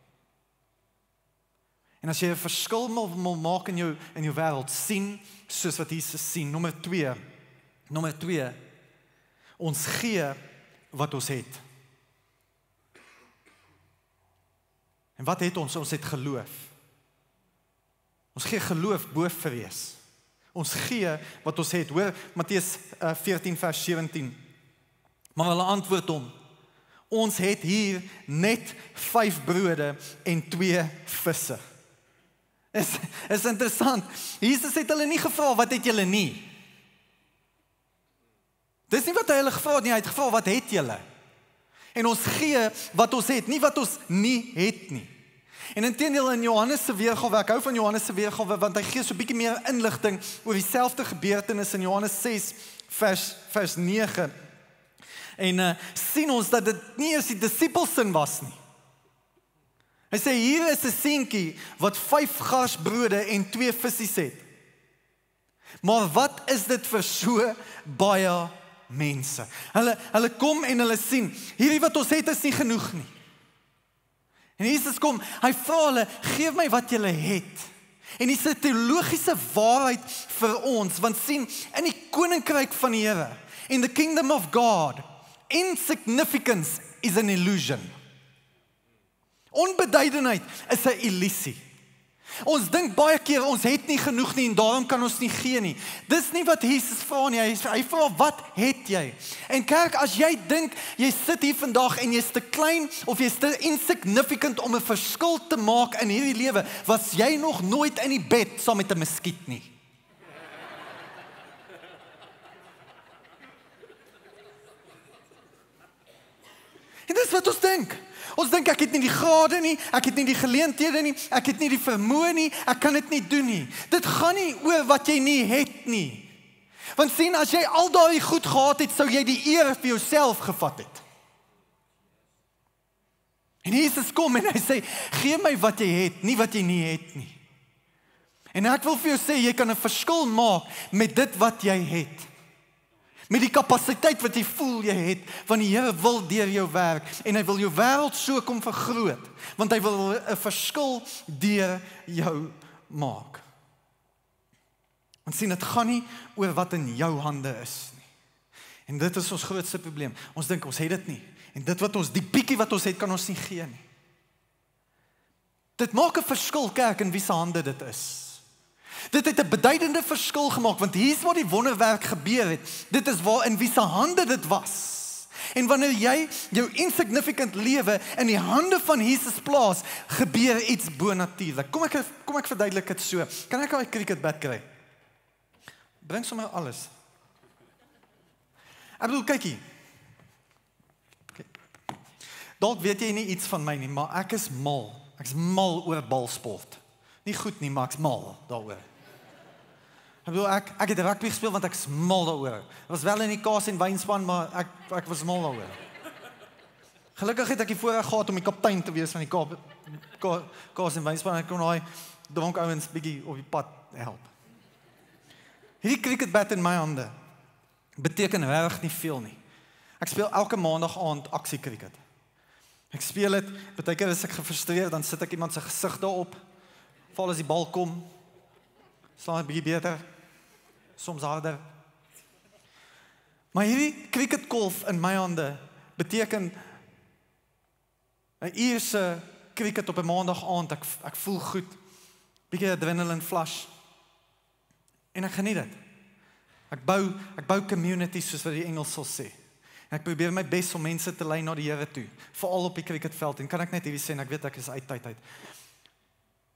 S1: En as jy 'n verskil wil maak in jou wêreld, sien soos wat Jesus sien. Nommer 2, ons gee wat ons het. En wat het ons? Ons het geloof. Ons gee geloof bo vrees. Ons gee wat ons het. Hoor Matteus 14 vers 17. Maar hulle antwoord hom, ons het hier net 5 brode en 2 visse. Is interessant. Jesus het hulle nie gevra, wat het julle nie? Dis nie wat hy hulle gevra het nie, hy het gevra, wat het julle? En ons gee wat ons het, nie wat ons nie het nie. En inteendeel in Johannes se weergawe, ek hou van Johannes se weergawe, want hy gee so 'n bietjie meer inligting oor dieselfde gebeurtenis in Johannes 6 vers 9. En sien ons dat dit nie eers die disippels sin was nie. Hy sê hier is 'n seentjie wat 5 garsbrode en 2 visse het. Maar wat is dit vir so baie mense? Hulle kom en hulle sien, hierdie wat ons het is nie genoeg nie. En Jesus kom, hy vra hulle, geef my wat julle het. En dis 'n teologiese waarheid vir ons, want sien, in die koninkryk van die Here, in the kingdom of God, insignificance is an illusion. Onbeduidenheid is 'n illusie. Ons dink baie keer ons het nie genoeg nie en daarom kan ons nie gee nie. Dis nie wat Jesus vra nie. Hy vra, wat het jy? En kerk, as jy dink jy sit hier vandag en jy's te klein of jy's te insignificant om 'n verskil te maak in hierdie lewe, was jy nog nooit in die bed saam met 'n muskiet nie. En dis wat ons dink. Ons dink ek het nie die grade nie, ek het nie die geleenthede nie, ek het nie die vermoë nie, ek kan dit nie doen nie. Dit gaan nie oor wat jy nie het nie. Want sien, as jy al daai goed gehad het, sou jy die eer vir jouself gevat het. En Jesus kom en hy sê, gee my wat jy het, nie wat jy nie het nie. En ek wil vir jou sê, jy kan 'n verskil maak met dit wat jy het. Met die kapasiteit wat jy voel jy het, want die Here wil deur jou werk, en hy wil jou wêreld so kom vergroot, want hy wil 'n verskil deur jou maak. Ons sien, dit gaan nie oor wat in jou hande is nie. En dit is ons grootste probleem. Ons dink ons het dit nie. En dit wat ons, die bietjie wat ons het, kan ons nie gee nie. Dit maak 'n verskil, kerk, in wie se hande dit is. Dit het 'n beduidende verskil gemaak, want hier's waar die wonderwerk gebeur het. Dit is waar in wie se hande dit was. En wanneer jy jou insignificant lewe in die hande van Jesus plaas, gebeur iets bonatuurlik. Kom ek verduidelik dit so. Kan ek al 'n cricketbat kry? Bring sommer alles. Ek bedoel, kyk hier. Dalk weet jy nie iets van my nie, maar ek is mal. Ek is mal oor balsport. Nie goed nie, maar ek's mal daaroor. Ek bedoel, ek het rugby gespeel want ek is mal daaroor. Dit was wel in die kaas en wynspan, maar ek was mal daaroor. Gelukkig het ek die voorreg gehad om die kaptein te wees van die Kaas en Wynspan. Ek kon daai dronk ouens bietjie op die pad help. Hierdie cricketbat in my hande beteken regtig nie veel nie. Ek speel elke maandag aand aksie cricket. Ek speel dit, baie keer as ek gefrustreerd, dan sit ek iemand se gesig daarop. Val as die bal kom, slaan dit bietjie beter, soms harder. Maar hierdie cricketkolf in my hande beteken 'n uurse cricket op 'n maandag aand. Ek voel goed, bietjie adrenaline flush. En ek geniet dit. Ek bou communities soos wat die Engels sal sê. En ek probeer my bes om mense te lei na die Here toe, veral op die cricketveld. En kan ek net hierdie sê, en ek weet ek is uit tyd.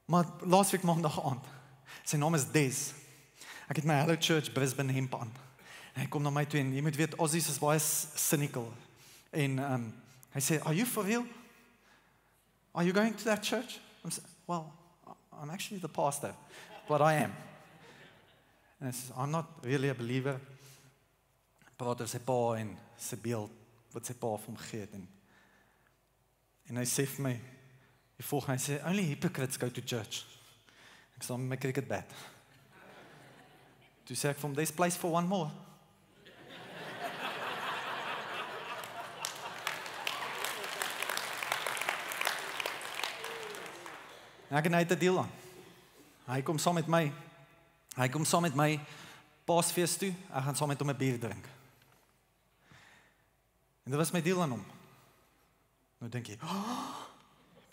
S1: Maar laasweek maandag aand, sy naam is Des. Ek het my Hello Church Brisbane hemp aan. En hy kom na my toe en jy moet weet, Aussies is baie cynical. En hy sê, "Are you for real? Are you going to that church?" Well, I'm actually the pastor, but I am. En hy sê, "I'm not really a believer." Praat oor sy pa en sy beeld, wat sy pa vir hom gegee het. En hy sê vir my, die volgende, hy sê, "Only hypocrites go to church." Ek sê, "My cricket bat." Toe sê ek vir hom, "There's place for one more." En ek en hy het 'n deal aan. Hy kom saam met my Paasfees toe, ek gaan saam met hom 'n bier drink. En dit was my deal aan hom. Nou dink jy,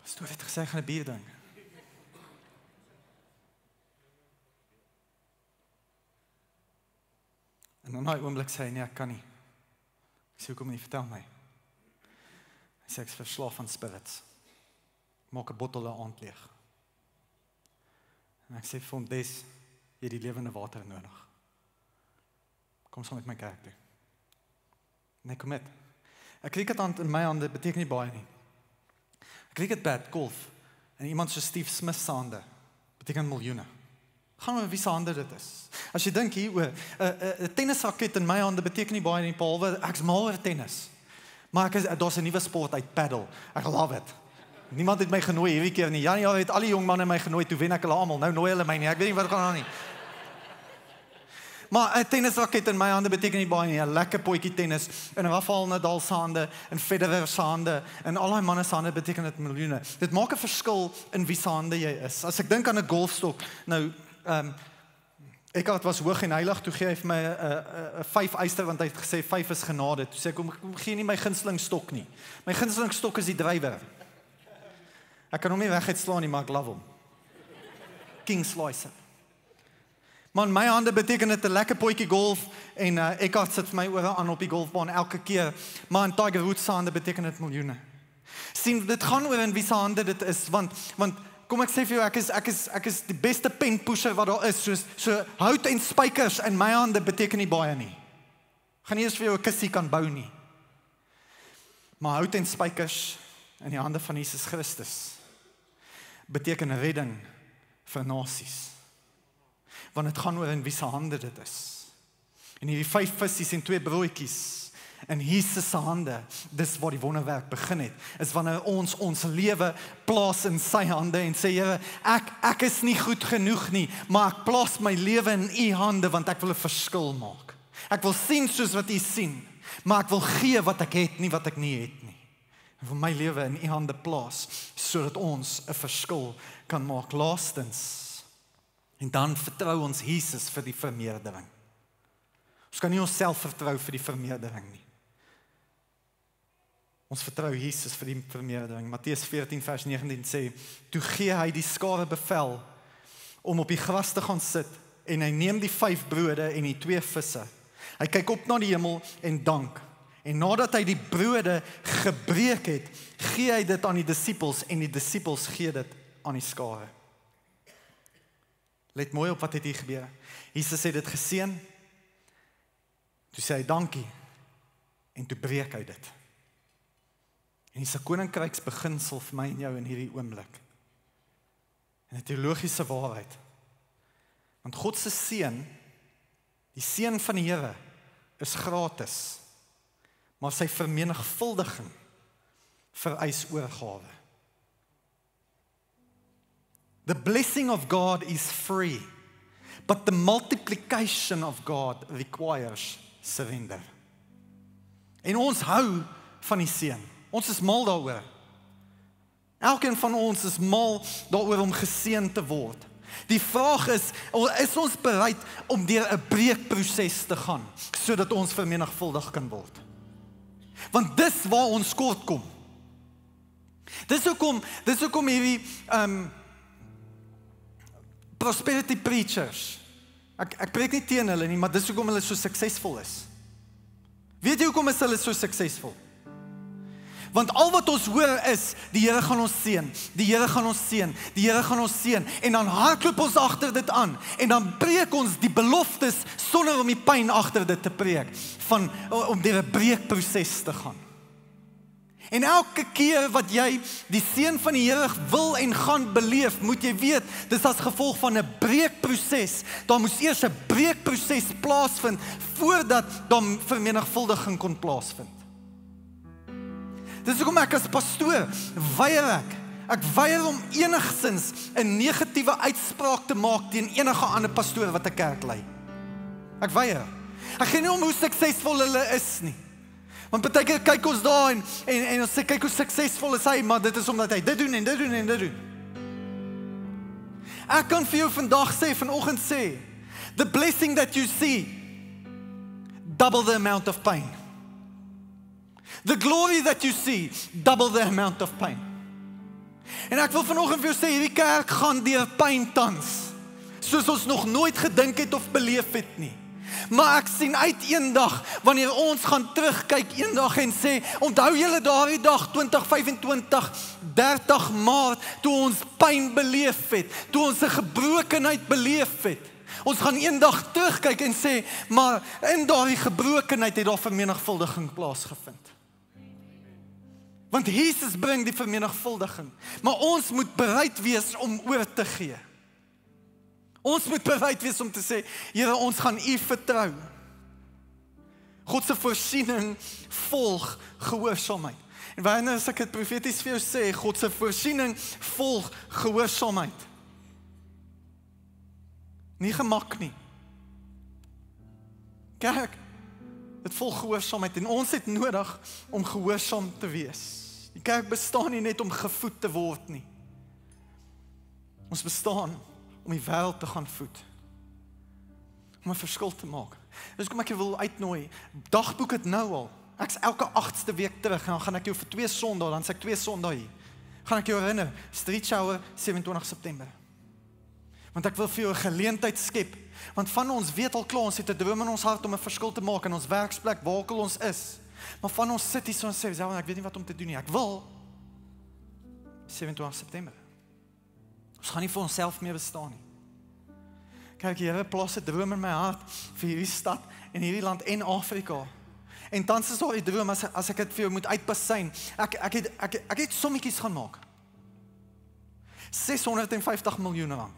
S1: pastoor het gesê, ek gaan 'n bier drink. En in daai oomblik sê hy, "Nee, ek kan nie." Ek sê, "Hoekom nie, vertel my." Hy sê, "Ek is verslaaf aan spirits. Maak 'n bottel 'n aand leeg." En ek sê vir hom, "Des, jy het die lewende water nodig. Kom saam met my kerk toe." En ek kom met. 'n Crickethand in my hande beteken nie baie nie. 'n Cricketbat, golf, en iemand so Steve Smith se hande beteken miljoene. Gaan oor wie se hande dit is. As jy dink hier oor 'n tennisraket in my hande beteken nie baie nie, behalwe ek's mal oor tennis. Maar daar's 'n nuwe sport uit, paddle. Ek love it. Niemand het my genooi hierdie keer nie. Januarie het al die jong manne my genooi, toe wen ek hulle almal. Nou nooi hulle my nie. Ek weet nie wat gaan aan nie. Maar 'n tennisraket in my hande beteken nie baie nie. 'n Lekker potjie tennis in Rafael Nadal se hande, in Federer se hande, en al daai manne se hande beteken dit miljoene. Dit maak 'n verskil in wie se hande jy is. As ek dink aan 'n golfstok, nou Eckhart was hoog en heilig, toe gee hy vir my 'n 5 yster, want hy het gesê 5 is genade. Toe sê ek, "Kom gee nie my gunsteling stok nie. My gunsteling stok is die drywer. Ek kan hom nie weguitslaan nie, maar ek love hom. King Slicer." Maar in my hande beteken dit 'n lekker potjie golf, en Eckhart sit vir my ore aan op die golfbaan elke keer. Maar in Tiger Woods se hande beteken dit miljoene. Sien, dit gaan oor in wie se hande dit is, want kom ek sê vir jou, ek is die beste pen pusher wat daar is, so hout en spykers in my hande beteken nie baie nie. Gaan nie eens vir jou 'n kussie kan bou nie. Maar hout en spykers in die hande van Jesus Christus beteken redding vir nasies. Want dit gaan oor in wie se hande dit is. En hierdie 5 visse en 2 broodjies in Jesus se hande, dis waar die wonderwerk begin het. Is wanneer ons lewe plaas in sy hande en sê, Here, ek is nie goed genoeg nie, maar ek plaas my lewe in u hande, want ek wil 'n verskil maak. Ek wil sien soos wat u sien, maar ek wil gee wat ek het, nie wat ek nie het nie. En vir my lewe in u hande plaas, sodat ons 'n verskil kan maak. Laastens, en dan vertrou ons Jesus vir die vermeerdering. Ons kan nie onsself vertrou vir die vermeerdering nie. Ons vertrou Jesus vir die vermeerdering. Matteus 14 vers 19 sê, toe gee hy die skare bevel om op die gras te gaan sit, en hy neem die 5 brode en die 2 visse. Hy kyk op na die hemel en dank. En nadat hy die brode gebreek het, gee hy dit aan die disippels, en die disippels gee dit aan die skare. Let mooi op wat het hier gebeur. Jesus het dit geseën, toe sê hy dankie, en toe breek hy dit. En dis 'n koninkryksbeginsel vir my en jou in hierdie oomblik. En 'n teologiese waarheid. Want God se seën, die seën van die Here, is gratis. Maar sy vermenigvuldiging vereis oorgawe. The blessing of God is free, but the multiplication of God requires surrender. En ons hou van die seën. Ons is mal daaroor. Elkeen van ons is mal daaroor om geseën te word. Die vraag is ons bereid om deur 'n breekproses te gaan, sodat ons vermenigvuldig kan word? Want dis waar ons kort kom. Dis hoekom hierdie prosperity preachers, ek preek nie teen hulle nie, maar dis hoekom hulle so suksesvol is. Weet jy hoekom is hulle so suksesvol? Want al wat ons hoor is, die Here gaan ons seën, die Here gaan ons seën, die Here gaan ons seën, en dan hardloop ons agter dit aan, en dan preek ons die beloftes, sonder om die pyn agter dit te preek, om deur 'n breekproses te gaan. En elke keer wat jy die seën van die Here wil en gaan beleef, moet jy weet, dis as gevolg van 'n breekproses. Daar moes eers 'n breekproses plaasvind, voordat dan vermenigvuldiging kon plaasvind. Dis hoekom ek as pastoor weier ek weier om enigsins 'n negatiewe uitspraak te maak teen enige ander pastoor wat 'n kerk lei. Ek weier. Ek gee nie om hoe suksesvol hulle is nie. Want partykeer kyk ons daar en ons sê kyk hoe suksesvol is hy, maar dit is omdat hy dit doen en dit doen en dit doen. Ek kan vir jou vanoggend sê, the blessing that you see, double the amount of pain. The glory that you see, double the amount of pain. En ek wil vanoggend vir jou sê, hierdie kerk gaan deur pyn tans, soos ons nog nooit gedink het of beleef het nie. Maar ek sien uit eendag, wanneer ons gaan terugkyk eendag en sê, onthou julle daardie dag 2025, 30 Maart, toe ons pyn beleef het, toe ons 'n gebrokenheid beleef het. Ons gaan eendag terugkyk en sê, maar in daardie gebrokenheid het daar vermenigvuldiging plaasgevind. Want Jesus bring die vermenigvuldiging, maar ons moet bereid wees om oor te gee. Ons moet bereid wees om te sê, Here, ons gaan U vertrou. God se voorsiening volg gehoorsaamheid. En wanneer as ek dit profeties vir jou sê, God se voorsiening volg gehoorsaamheid. Nie gemak nie. Kerk, dit volg gehoorsaamheid en ons het nodig om gehoorsaam te wees. Die kerk bestaan nie net om gevoed te word nie. Ons bestaan om die wêreld te gaan voed. Om 'n verskil te maak. Dis kom ek jou wil uitnooi. Dagboek het nou al. Ek's elke 8ste week terug en dan gaan ek jou vir 2 Sondae, dan sê ek 2 Sondae hier. Gaan ek jou herinner, Street Shower 27 September. Want ek wil vir jou 'n geleentheid skep. Want van ons weet al klaar, ons het 'n droom in ons hart om 'n verskil te maak in ons werksplek, waar ook al ons is. Maar van ons sit hier so en sê, ek weet nie wat om te doen nie. Ek wil 27 September. Ons gaan nie vir onsself meer bestaan nie. Kyk, die Here plaas 'n droom in my hart vir hierdie stad en hierdie land en Afrika. En tans is daar 'n droom as ek dit vir jou moet uitpasyn. Ek het sommetjies gaan maak. 650 miljoen rand.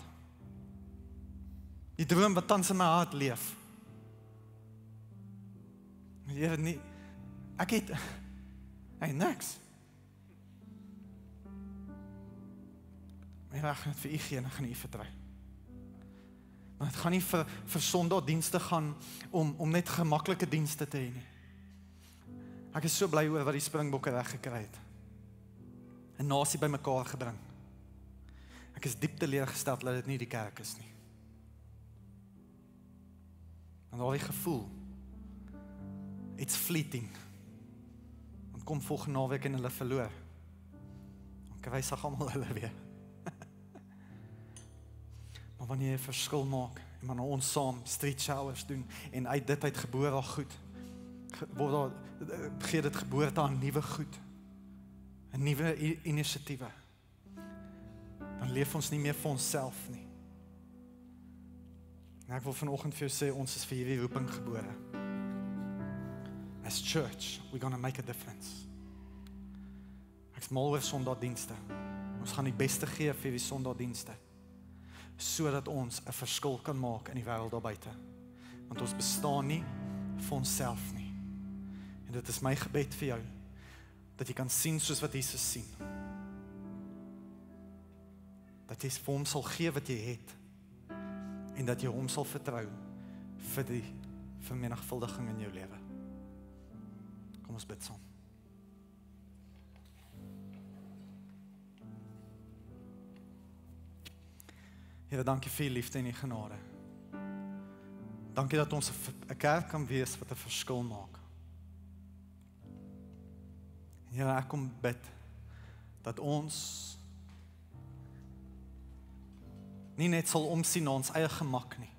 S1: Die droom wat tans in my hart leef. Here nie. Ek het niks. Maar ek gaan dit vir U gee en ek gaan U vertrou. Maar dit gaan nie vir Sondagdienste gaan om net gemaklike dienste te hê nie. Ek is so bly oor wat die Springbokke reg gekry het. 'n nasie bymekaar gebring. Ek is diep teleurgesteld dat dit nie die kerk is nie. En daardie gevoel, it's fleeting. Want kom volgende naweek en hulle verloor. Dan kry sy almal hulle weer. Maar wanneer jy 'n verskil maak en wanneer ons saam street showers doen en uit dit uit geboor daar goed, gee dit geboorte aan nuwe goed, 'n nuwe inisiatiewe. Dan leef ons nie meer vir onsself nie. En ek wil vanoggend vir jou sê, ons is vir hierdie roeping gebore. As church, we're gonna make a difference. Ek is mal oor Sondagdienste. Ons gaan die beste gee vir die Sondagdienste, sodat ons 'n verskil kan maak in die wêreld daar buite. Want ons bestaan nie vir onsself nie. En dit is my gebed vir jou. dat jy kan sien soos wat Jesus sien. Dat jy vir hom sal gee wat jy het, en dat jy hom sal vertrou vir die vermenigvuldiging in jou lewe. Kom ons bid saam. Here, dankie vir die liefde en die genade. Dankie dat ons 'n kerk kan wees wat 'n verskil maak. Here, ek kom bid dat ons nie net sal omsien na ons eie gemak nie,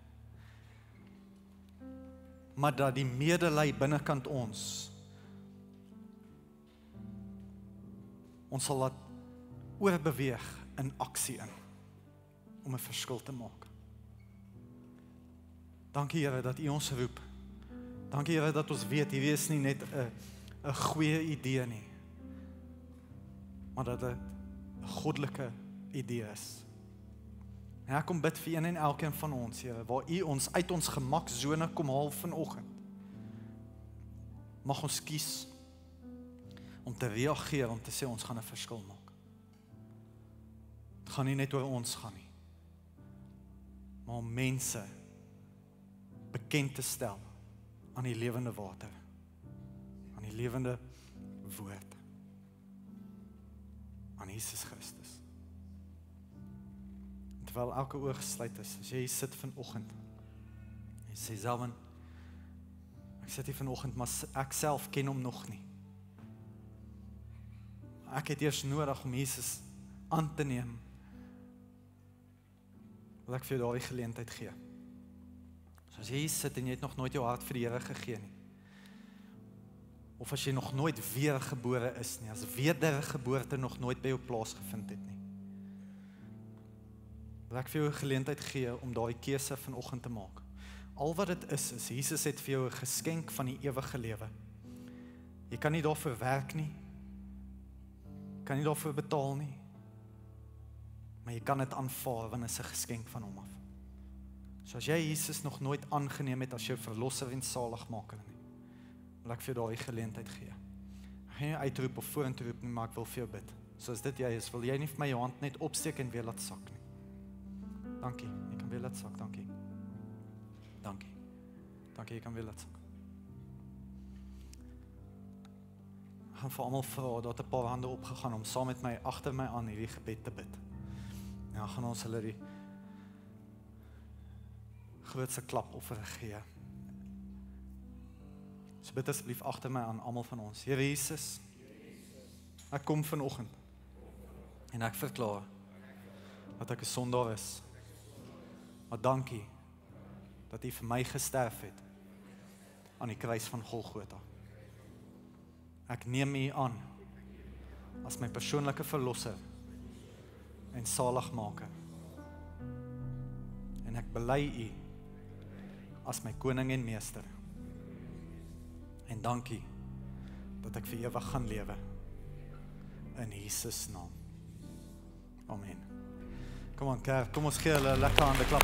S1: maar dat die medelei binnekant ons sal laat oorbeweeg in aksie in, om 'n verskil te maak. Dankie Here dat U ons roep. Dankie Here dat ons weet, hierdie is nie net 'n goeie idee nie, maar dat dit 'n goddelike idee is. En ek kom bid vir een en elkeen van ons, Here, waar U ons uit ons gemaksone kom haal vanoggend. Mag ons kies om te reageer, om te sê ons gaan 'n verskil maak. Het gaan nie net oor ons gaan nie, maar om mense bekend te stel aan die lewende water, aan die lewende woord, aan Jesus Christus. Terwyl elke oog gesluit is, as jy hier sit vanoggend, jy sê, Zelwyn, ek sit hier vanoggend, maar ek self ken hom nog nie. Ek het eers nodig om Jesus aan te neem, wil ek vir jou daardie geleentheid gee. So as jy hier sit en jy het nog nooit jou hart vir die Here gegee nie, of as jy nog nooit weergebore is nie, as wedergeboorte nog nooit by jou plaasgevind het nie, wil ek vir jou 'n geleentheid gee om daardie keuse vanoggend te maak. Al wat dit is Jesus het vir jou 'n geskenk van die ewige lewe. Jy kan nie daarvoor werk nie, kan nie daarvoor betaal nie, maar jy kan dit aanvaar, want dit is 'n geskenk van hom af. So as jy Jesus nog nooit aangeneem het as jou verlosser en saligmaker nie, wil ek vir jou daardie geleentheid gee. Ek gaan nie uitroep of vorentoe roep nie, maar ek wil vir jou bid. So as dit jy is, wil jy nie vir my jou hand net opsteek en weer laat sak nie. Dankie, jy kan weer laat sak, dankie. Dankie. Dankie, jy kan weer laat sak. Ek gaan vir almal vra, dat 'n paar hande opgegaan om saam met my agter my aan hierdie gebed te bid. En dan gaan ons hulle die grootste klapoffer gee. So bid asseblief agter my aan, almal van ons. Here Jesus, ek kom vanoggend en ek verklaar dat ek 'n sondaar is. Maar dankie dat U vir my gesterf het aan die kruis van Golgotha. Ek neem U aan as my persoonlike verlosser en saligmaker. En ek bely U as my koning en meester. En dankie dat ek vir ewig gaan lewe in Jesus naam. Amen. Kom aan kerk, kom ons gee hulle 'n lekker hande klap.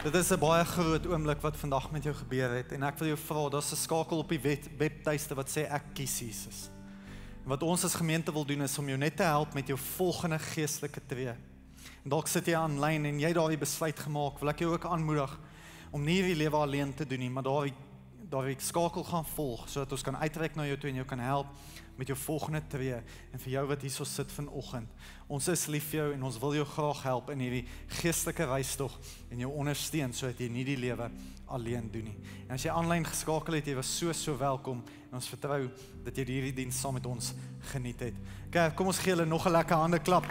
S1: Dit is 'n baie groot oomblik wat vandag met jou gebeur het en ek wil jou vra, daar's 'n skakel op die webtuiste wat sê ek kies Jesus. En wat ons as gemeente wil doen is om jou net te help met jou volgende geestelike tree. En dalk sit jy aanlyn en jy daardie besluit gemaak, wil ek jou ook aanmoedig om nie hierdie lewe alleen te doen nie, maar daardie skakel gaan volg, sodat ons kan uitreik na jou toe en jou kan help met jou volgende tree. En vir jou wat hierso sit vanoggend, ons is lief vir jou en ons wil jou graag help in hierdie geestelike reistog en jou ondersteun, sodat jy nie die lewe alleen doen nie. En as jy aanlyn geskakel het, jy was so welkom en ons vertrou dat jy hierdie diens saam met ons geniet het. Kerk, kom ons gee hulle nog 'n lekker hande klap.